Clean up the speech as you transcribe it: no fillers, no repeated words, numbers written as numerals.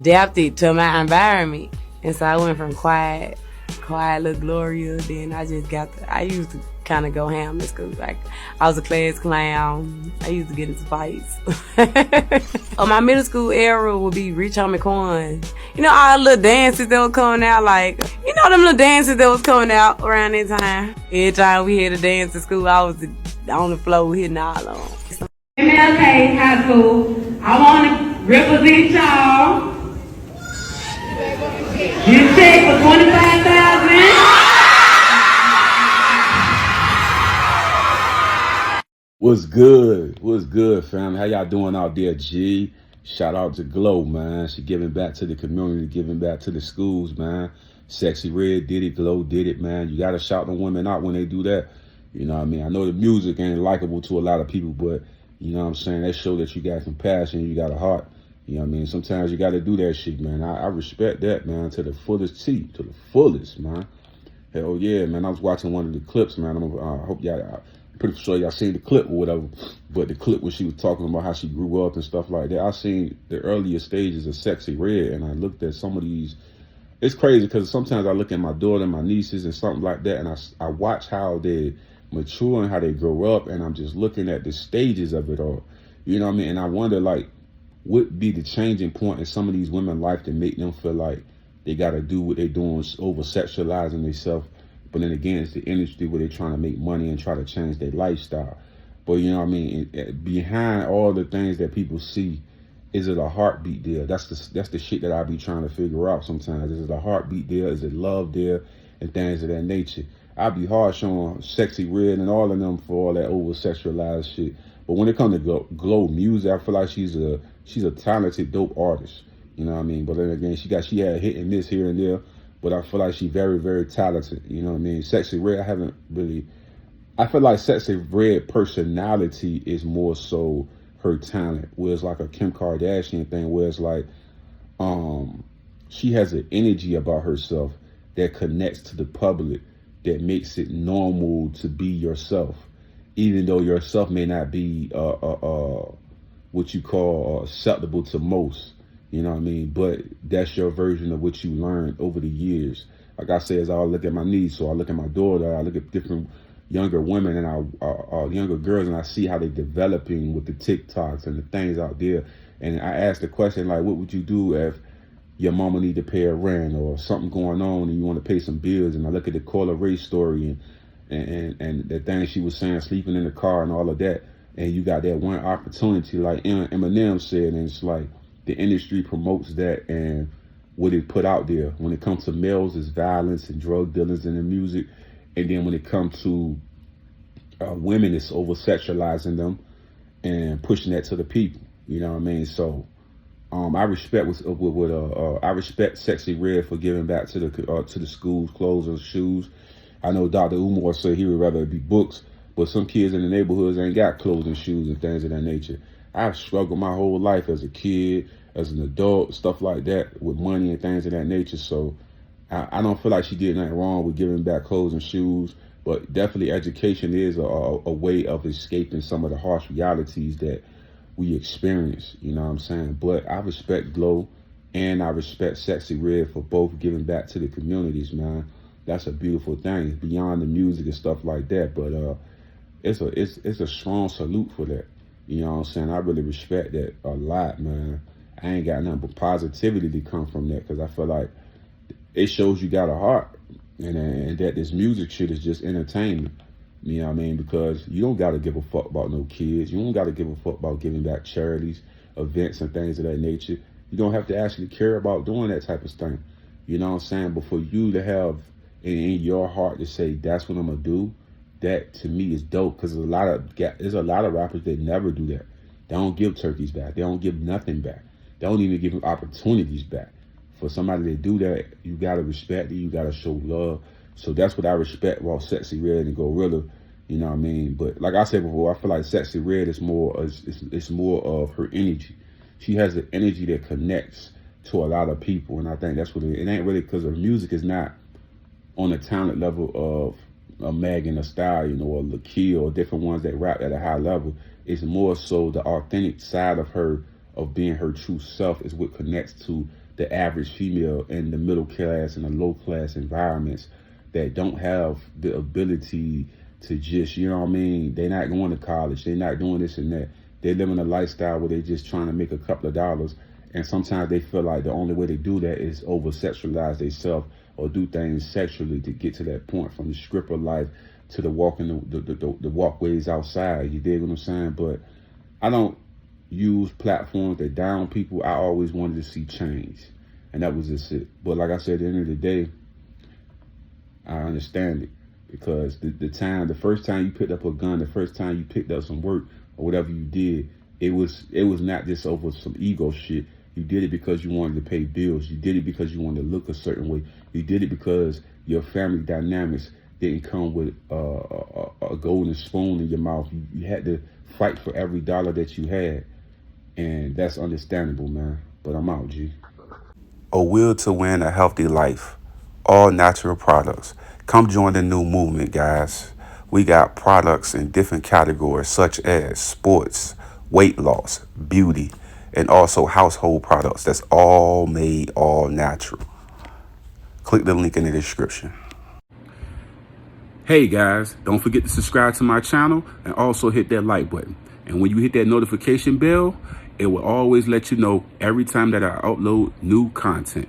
adapted to my environment. And so I went from quiet little GloRilla. Then I used to kind of go ham in school. Like, I was a class clown. I used to get into fights. My middle school era would be Rich Homie Quan. You know, all the little dances that was coming out, like, you know, them little dances that was coming out around that time. Every time we had a dance at school, I was on the floor hitting all of them. MLK High School, I want to represent y'all. You take for 25,000. What's good? What's good, fam? How y'all doing out there, G? Shout out to Glo, man. She giving back to the community, giving back to the schools, man. Sexy Red did it, Glo did it, man. You gotta shout the women out when they do that. You know what I mean? I know the music ain't likable to a lot of people, but you know what I'm saying? That show that you got compassion, you got a heart. You know what I mean? Sometimes you gotta do that shit, man. I respect that, man, to the fullest T, to the fullest, man. Hell yeah, man. I was watching one of the clips, man. I hope y'all, pretty sure y'all seen the clip or whatever, but the clip where she was talking about how she grew up and stuff like that. I seen the earlier stages of Sexy Red, and I looked at some of these. It's crazy because sometimes I look at my daughter and my nieces and something like that, and I watch how they mature and how they grow up, and I'm just looking at the stages of it all. You know what I mean? And I wonder, like, what be the changing point in some of these women's life to make them feel like they got to do what they're doing, over sexualizing themselves. But then again, it's the industry where they're trying to make money and try to change their lifestyle. But you know what I mean? Behind all the things that people see, is it a heartbeat there? That's the shit that I be trying to figure out sometimes. Is it a heartbeat there? Is it love there? And things of that nature. I be harsh on Sexy Red and all of them for all that over sexualized shit. But when it comes to Glo music, I feel like she's a talented, dope artist. You know what I mean? But then again, she had hit and miss here and there. But I feel like she's very, very talented. You know what I mean? Sexy Red, I feel like Sexy Red personality is more so her talent. Where it's like a Kim Kardashian thing, where it's like, she has an energy about herself that connects to the public, that makes it normal to be yourself. Even though yourself may not be what you call acceptable to most, you know what I mean? But that's your version of what you learned over the years. Like I said, as I look at my niece, so I look at my daughter, I look at different younger women and younger girls, and I see how they're developing with the TikToks and the things out there. And I ask the question, like, what would you do if your mama need to pay a rent or something going on and you want to pay some bills? And I look at the Cola Ray story and the thing she was saying, sleeping in the car and all of that, and you got that one opportunity, like Eminem said, and it's like the industry promotes that, and what it put out there. When it comes to males, it's violence and drug dealers in the music, and then when it comes to women, it's over sexualizing them and pushing that to the people. You know what I mean? So I respect I respect Sexy Red for giving back to the schools, clothes and shoes. I know Dr. Umar said he would rather it be books, but some kids in the neighborhoods ain't got clothes and shoes and things of that nature. I've struggled my whole life as a kid, as an adult, stuff like that, with money and things of that nature. So I don't feel like she did nothing wrong with giving back clothes and shoes, but definitely education is a way of escaping some of the harsh realities that we experience, you know what I'm saying? But I respect Glo and I respect Sexy Red for both giving back to the communities, man. That's a beautiful thing, beyond the music and stuff like that. But it's a strong salute for that. You know what I'm saying? I really respect that a lot, man. I ain't got nothing but positivity to come from that, because I feel like it shows you got a heart, and that this music shit is just entertainment. You know what I mean? Because you don't got to give a fuck about no kids. You don't got to give a fuck about giving back charities, events, and things of that nature. You don't have to actually care about doing that type of thing. You know what I'm saying? But for you to have in your heart to say, that's what I'm going to do, that to me is dope, because there's a lot of rappers that never do that. They don't give turkeys back. They don't give nothing back. They don't even give opportunities back. For somebody to do that, you got to respect it. You got to show love. So that's what I respect about Sexy Red and GloRilla. You know what I mean? But like I said before, I feel like Sexy Red is more of her energy. She has an energy that connects to a lot of people, and I think that's what it ain't really, because her music is not on the talent level of a Megan Thee Stallion or Lakia or different ones that rap at a high level. It's more so the authentic side of her, of being her true self, is what connects to the average female in the middle class and the low class environments that don't have the ability to just, you know what I mean? They're not going to college. They're not doing this and that. They're living a lifestyle where they're just trying to make a couple of dollars. And sometimes they feel like the only way they do that is over sexualize themselves or do things sexually to get to that point, from the stripper life to the walking, the walkways outside. You dig what I'm saying? But I don't use platforms that down people. I always wanted to see change. And that was just it. But like I said, at the end of the day, I understand it. Because the first time you picked up a gun, the first time you picked up some work or whatever you did, it was not just over some ego shit. You did it because you wanted to pay bills. You did it because you wanted to look a certain way. You did it because your family dynamics didn't come with a golden spoon in your mouth. You had to fight for every dollar that you had. And that's understandable, man. But I'm out, G. A will to win a healthy life. All natural products. Come join the new movement, guys. We got products in different categories such as sports, weight loss, beauty, and also household products that's all made all natural. Click the link in the description. Hey guys, don't forget to subscribe to my channel and also hit that like button. And when you hit that notification bell, it will always let you know every time that I upload new content.